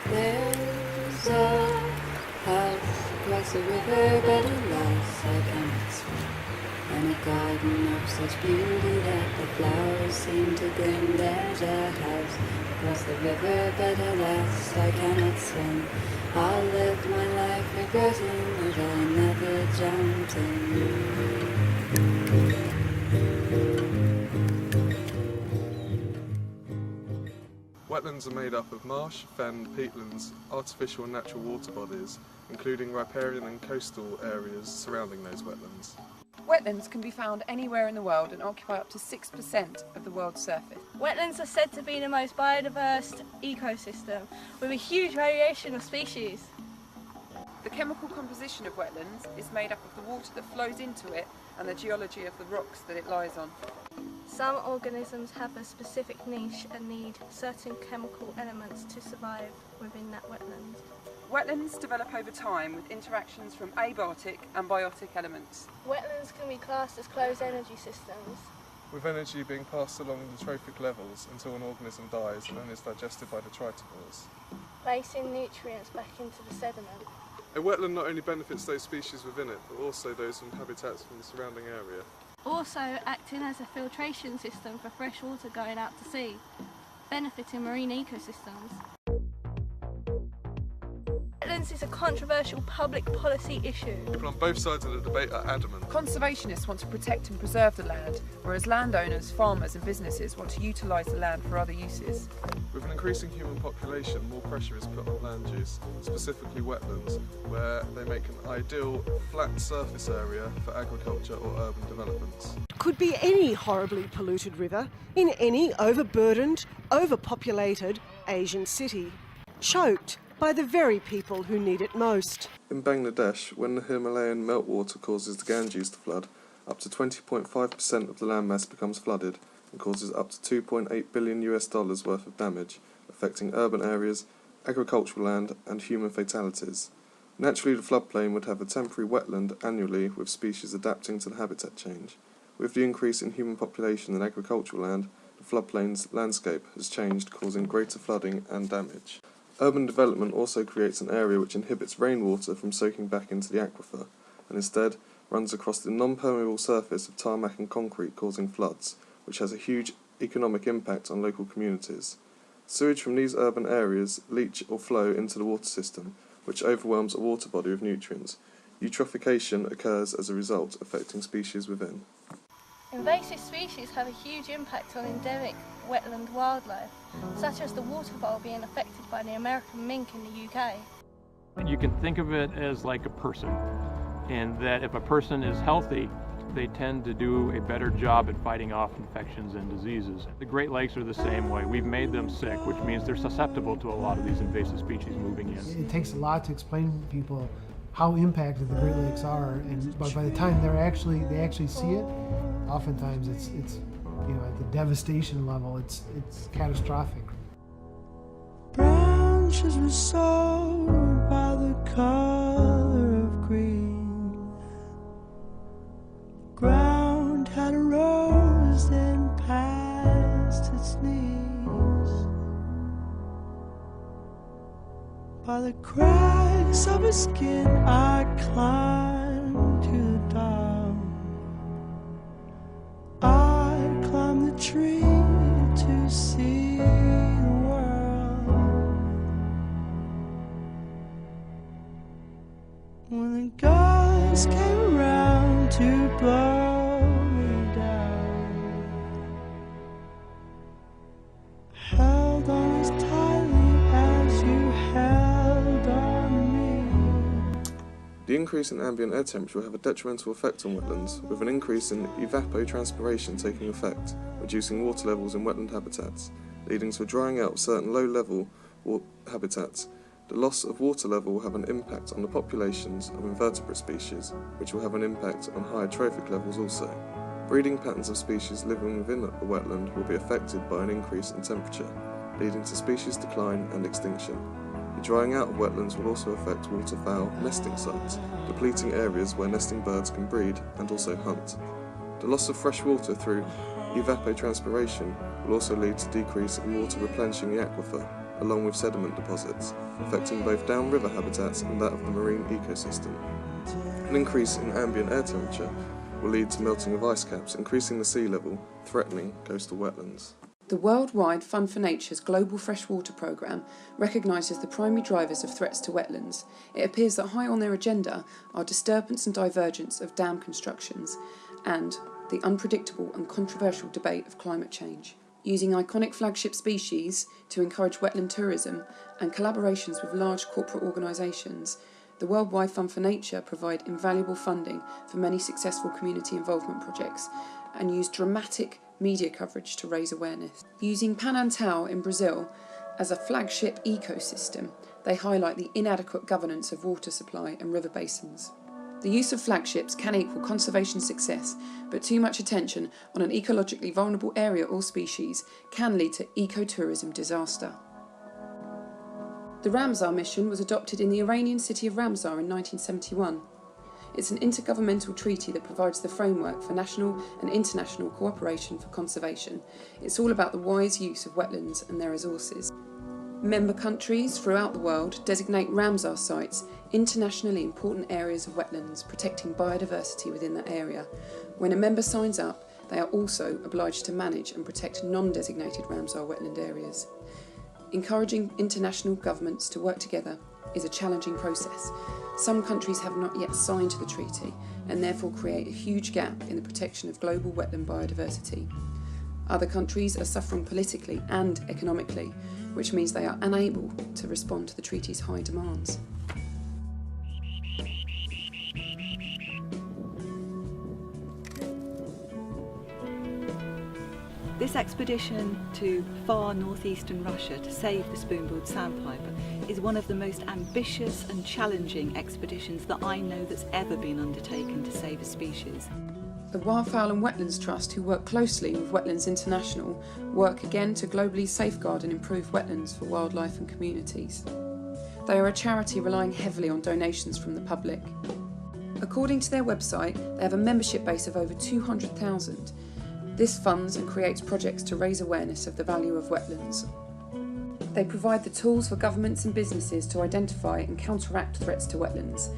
There's a house across a river, but alas, I cannot swim. And a garden of such beauty that the flowers seem to gleam. There's a house across the river, but alas, I cannot swim. I'll live my life regretting that I never jumped in. Wetlands are made up of marsh, fen, peatlands, artificial and natural water bodies, including riparian and coastal areas surrounding those wetlands. Wetlands can be found anywhere in the world and occupy up to 6% of the world's surface. Wetlands are said to be the most biodiverse ecosystem, with a huge variation of species. The chemical composition of wetlands is made up of the water that flows into it and the geology of the rocks that it lies on. Some organisms have a specific niche and need certain chemical elements to survive within that wetland. Wetlands develop over time with interactions from abiotic and biotic elements. Wetlands can be classed as closed energy systems, With energy being passed along the trophic levels until an organism dies and then is digested by the tritivores. placing nutrients back into the sediment. A wetland not only benefits those species within it, but also those in habitats from the surrounding area. Also acting as a filtration system for fresh water going out to sea, benefiting marine ecosystems. Wetlands is a controversial public policy issue. People on both sides of the debate are adamant. Conservationists want to protect and preserve the land, whereas landowners, farmers and businesses want to utilise the land for other uses. With an increasing human population, more pressure is put on land use, specifically wetlands, where they make an ideal flat surface area for agriculture or urban developments. Could be any horribly polluted river in any overburdened, overpopulated Asian city, choked by the very people who need it most. In Bangladesh, when the Himalayan meltwater causes the Ganges to flood, up to 20.5% of the landmass becomes flooded and causes up to $2.8 billion worth of damage, affecting urban areas, agricultural land and human fatalities. Naturally, the floodplain would have a temporary wetland annually, with species adapting to the habitat change. With the increase in human population and agricultural land, the floodplain's landscape has changed, causing greater flooding and damage. Urban development also creates an area which inhibits rainwater from soaking back into the aquifer, and instead runs across the non-permeable surface of tarmac and concrete, causing floods, which has a huge economic impact on local communities. Sewage from these urban areas leach or flow into the water system, which overwhelms a water body with nutrients. Eutrophication occurs as a result, affecting species within. Invasive species have a huge impact on endemic wetland wildlife, such as the water vole being affected by the American mink in the UK. You can think of it as like a person, and that if a person is healthy, they tend to do a better job at fighting off infections and diseases. The Great Lakes are the same way. We've made them sick, which means they're susceptible to a lot of these invasive species moving in. It takes a lot to explain to people how impacted the Great Lakes are, but by the time they actually see it, oftentimes it's at the devastation level, it's catastrophic. Branches were sown by the color of green. Ground had rose and past its knees. By the cracks of his skin I climbed to the top. I climbed the tree to see the world. When the gods came around to blow me down, held on as tightly as you held on me. The increase in ambient air temperature will have a detrimental effect on wetlands, with an increase in evapotranspiration taking effect, reducing water levels in wetland habitats, leading to a drying out of certain low-level habitats. The loss of water level will have an impact on the populations of invertebrate species, which will have an impact on higher trophic levels also. Breeding patterns of species living within a wetland will be affected by an increase in temperature, leading to species decline and extinction. The drying out of wetlands will also affect waterfowl nesting sites, depleting areas where nesting birds can breed and also hunt. The loss of fresh water through evapotranspiration will also lead to decrease in water replenishing the aquifer, along with sediment deposits, affecting both downriver habitats and that of the marine ecosystem. An increase in ambient air temperature will lead to melting of ice caps, increasing the sea level, threatening coastal wetlands. The worldwide Fund for Nature's Global Freshwater Programme recognises the primary drivers of threats to wetlands. It appears that high on their agenda are disturbance and divergence of dam constructions and the unpredictable and controversial debate of climate change. Using iconic flagship species to encourage wetland tourism and collaborations with large corporate organisations, the Worldwide Fund for Nature provide invaluable funding for many successful community involvement projects and use dramatic media coverage to raise awareness. Using Panantal in Brazil as a flagship ecosystem, they highlight the inadequate governance of water supply and river basins. The use of flagships can equal conservation success, but too much attention on an ecologically vulnerable area or species can lead to ecotourism disaster. The Ramsar mission was adopted in the Iranian city of Ramsar in 1971. It's an intergovernmental treaty that provides the framework for national and international cooperation for conservation. It's all about the wise use of wetlands and their resources. Member countries throughout the world designate Ramsar sites internationally important areas of wetlands, protecting biodiversity within that area. When a member signs up, they are also obliged to manage and protect non-designated Ramsar wetland areas. Encouraging international governments to work together is a challenging process. Some countries have not yet signed the treaty and therefore create a huge gap in the protection of global wetland biodiversity. Other countries are suffering politically and economically, which means they are unable to respond to the treaty's high demands. This expedition to far northeastern Russia to save the spoon-billed sandpiper is one of the most ambitious and challenging expeditions that I know that's ever been undertaken to save a species. The Wildfowl and Wetlands Trust, who work closely with Wetlands International, work again to globally safeguard and improve wetlands for wildlife and communities. They are a charity relying heavily on donations from the public. According to their website, they have a membership base of over 200,000. This funds and creates projects to raise awareness of the value of wetlands. They provide the tools for governments and businesses to identify and counteract threats to wetlands.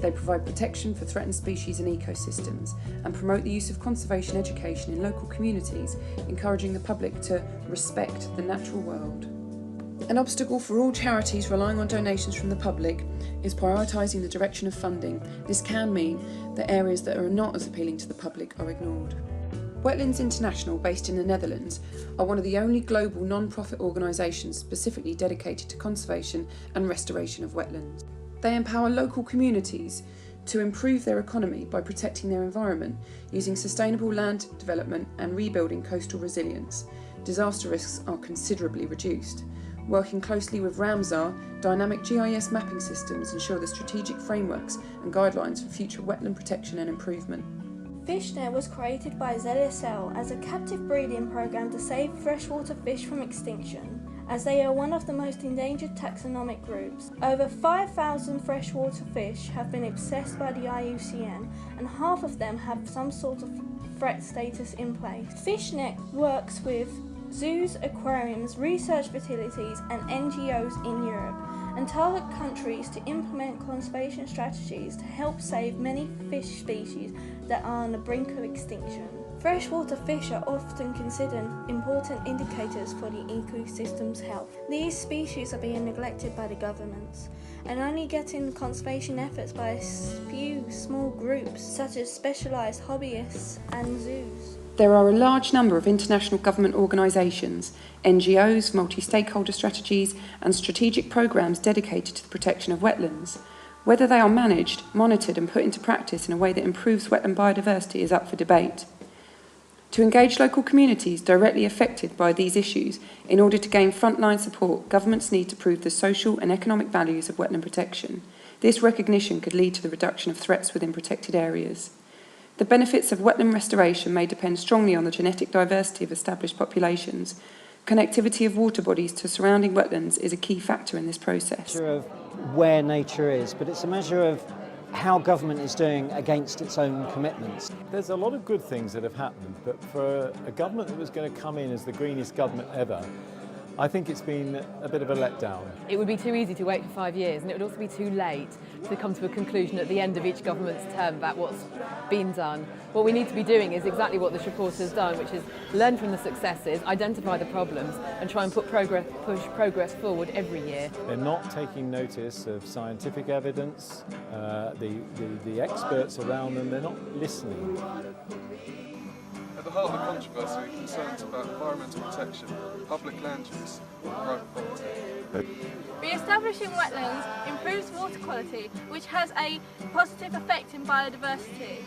They provide protection for threatened species and ecosystems and promote the use of conservation education in local communities, encouraging the public to respect the natural world. An obstacle for all charities relying on donations from the public is prioritising the direction of funding. This can mean that areas that are not as appealing to the public are ignored. Wetlands International, based in the Netherlands, are one of the only global non-profit organisations specifically dedicated to conservation and restoration of wetlands. They empower local communities to improve their economy by protecting their environment, using sustainable land development and rebuilding coastal resilience. Disaster risks are considerably reduced. Working closely with Ramsar, dynamic GIS mapping systems ensure the strategic frameworks and guidelines for future wetland protection and improvement. FishNet was created by ZSL as a captive breeding program to save freshwater fish from extinction, as they are one of the most endangered taxonomic groups. Over 5,000 freshwater fish have been assessed by the IUCN, and half of them have some sort of threat status in place. FishNet works with zoos, aquariums, research facilities and NGOs in Europe, and target countries to implement conservation strategies to help save many fish species that are on the brink of extinction. Freshwater fish are often considered important indicators for the ecosystem's health. These species are being neglected by the governments and only getting conservation efforts by a few small groups such as specialised hobbyists and zoos. There are a large number of international government organisations, NGOs, multi-stakeholder strategies and strategic programmes dedicated to the protection of wetlands. Whether they are managed, monitored and put into practice in a way that improves wetland biodiversity is up for debate. To engage local communities directly affected by these issues in order to gain frontline support, governments need to prove the social and economic values of wetland protection. This recognition could lead to the reduction of threats within protected areas. The benefits of wetland restoration may depend strongly on the genetic diversity of established populations. Connectivity of water bodies to surrounding wetlands is a key factor in this process. It's a measure of where nature is, but it's a measure of how government is doing against its own commitments. There's a lot of good things that have happened, but for a government that was going to come in as the greenest government ever, I think it's been a bit of a letdown. It would be too easy to wait for 5 years, and it would also be too late to come to a conclusion at the end of each government's term about what's been done. What we need to be doing is exactly what this report has done, which is learn from the successes, identify the problems, and try and push progress forward every year. They're not taking notice of scientific evidence, the experts around them, they're not listening. At the heart of the controversy are concerns about environmental protection, public land use and private property. Re-establishing wetlands improves water quality, which has a positive effect in biodiversity.